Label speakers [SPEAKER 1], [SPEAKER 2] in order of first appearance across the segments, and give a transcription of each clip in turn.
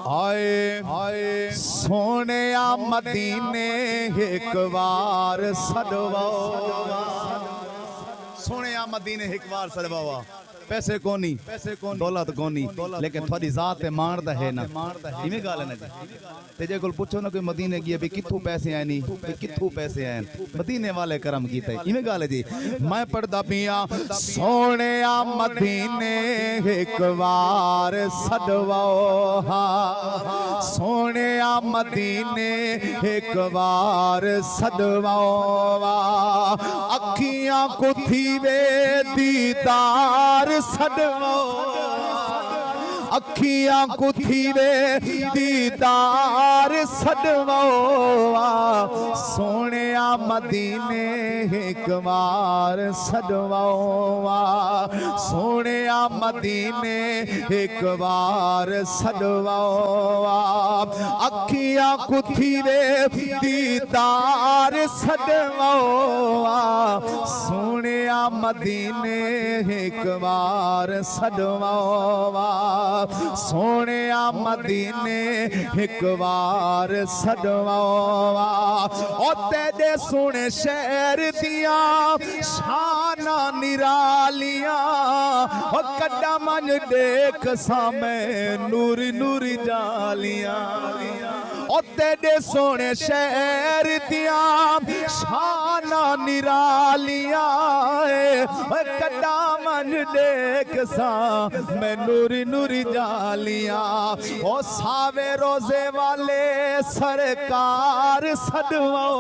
[SPEAKER 1] हाय हाय सोने मदीने एक बार सदवावा सोने मदीने एक बार सदवावा पैसे कोनी दौलत कोनी लेकिन थोड़ी जात मान है ना इवें गाल है ना ते जे कोल पूछो ना कोई मदीने गया भी कित्थों पैसे आए नहीं कित्थों पैसे आए मदीने वाले करम कीते इवें गाल है जी। मैं पढ़दा पिया सोने मदीने एक बार सदवाओ हा सोने मदीने एक बार सदवाओ अखियां को थी वे दीदार सदवाओ अखियां को थी वे दीदार सदवाओ सोने मदीने एक बार सदवाओ सोने मदीने एक बार सदवाओ अखियां को थी वे दीदार सदवाओ सोने मदीने एक बार सदवाओ सोने मदीने एक बार सदवाओ ओ तेरे सोने शहर दिया शाना निरालियां ओ कड्डा मन देख सामे नूरी नूरी जालियां ओ तेरे सोने शहर दिया शाना निरालियां कड्डा मन देख सा मैं नूरी नूरी जालियां ओ सावे रोजे वाले सरकार सदवाओ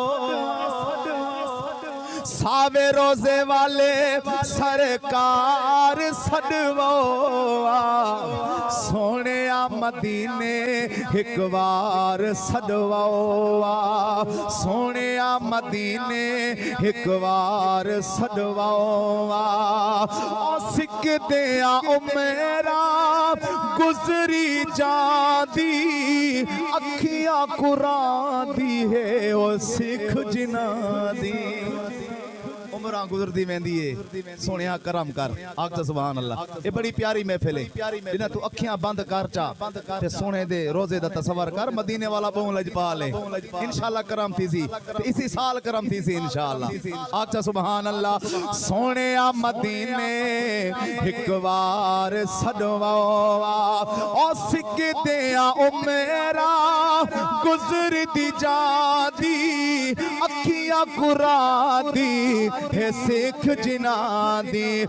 [SPEAKER 1] सावे रोजे वाले सरकार सदवाओ सोने मदीने एक बार सदवाओ सोने मदीने एक बार सदवाओ सिख दिया ओ मेरा गुजरी जादी अखियां कुरान दी है ओ सिख जिना दी उमरां गुजरदी वेंदी है सोनिया करम कर आख सुभान अल्लाह। ये बड़ी प्यारी महफिल है जिन्हें तू अखियां बंद कर चा ते सोने दे रोजे दा तसव्वुर कर मदीने वाला बहु लजपाल है इंशाअल्लाह करम थी सी इसी साल करम थी सी इंशाअल्लाह आख सुभान अल्लाह। सोने मदीने एक बार सदवाओ ओ सिक दिया ओ मेरा गुजरदी जादी अखियां कुरा दी हे सिख जिना दी ओ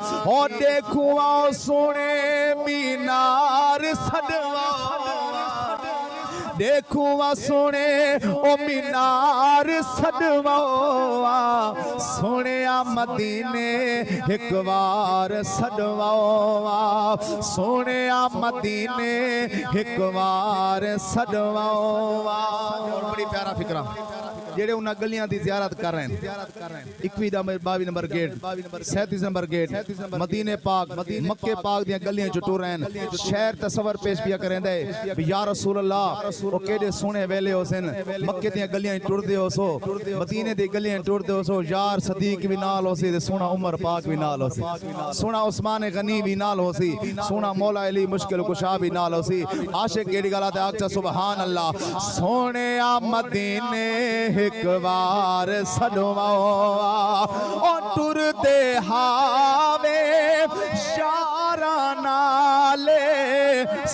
[SPEAKER 1] देखो आओ सोने मीनार सदवाओ देखो सोने ओ मीनार सदवाओ सोने मदीने एक बार सदवाओ सोने मदीने एक बार सदवाओ। बड़ी प्यारा फिक्रा जेड़े उन्हें गलियां की ज़ियारत कर रहे हैं 21 22 नंबर गेट 37 नंबर गेट मदीने पाक मक्के पाक दी गलियां च टुर रहे हैं शहर तस्वर पेश पिया करेंदे या रसूल अल्लाह ओ केडे सोने वेले हो सन मक्के दी गलियां टुरदे हो सो मदीने दी गलियां टुरदे हो सो यार सदीक भी नाल हो सी ते सोना उमर पाक भी नाल हो सी सोना उस्मान गनी भी नाल हो सी सोना मौला अली मुश्किल कुशा भी नाल हो सी आशिक केड़ी गल ते आख सुभान अल्लाह। सोने मदीने एक बार सदवाओ ओ टुरदे हावे शारा नाले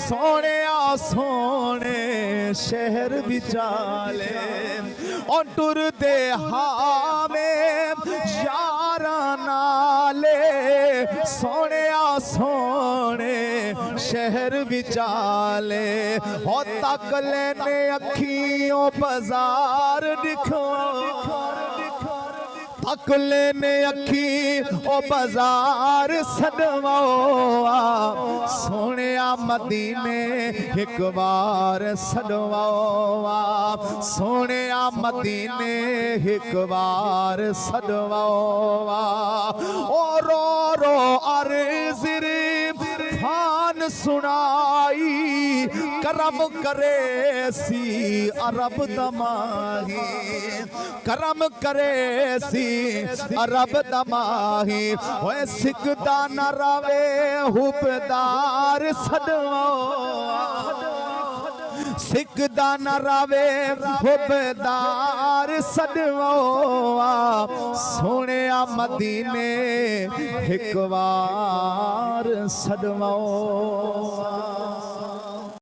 [SPEAKER 1] सोने सोने शहर विचाले ओ टुरदे हावे शारा नाले सोने सोने शहर विचाले हो तक लेने अखियों बाजार दिखो अकले ने अखी ओ बाजार सदवाओ सोने मदीने एक बार सदवाओ सोने मदीने एक बार सदवाओ ओ रो रो अर्ज़ फान सुनाई करम करे सी अरब दमाही करम करे सी अरब दमाही ओए सिकदा न रवे हुबदार सदवाओ सिकदा न रावे हुबदार सदवा सोने मदीने एक बार सदवा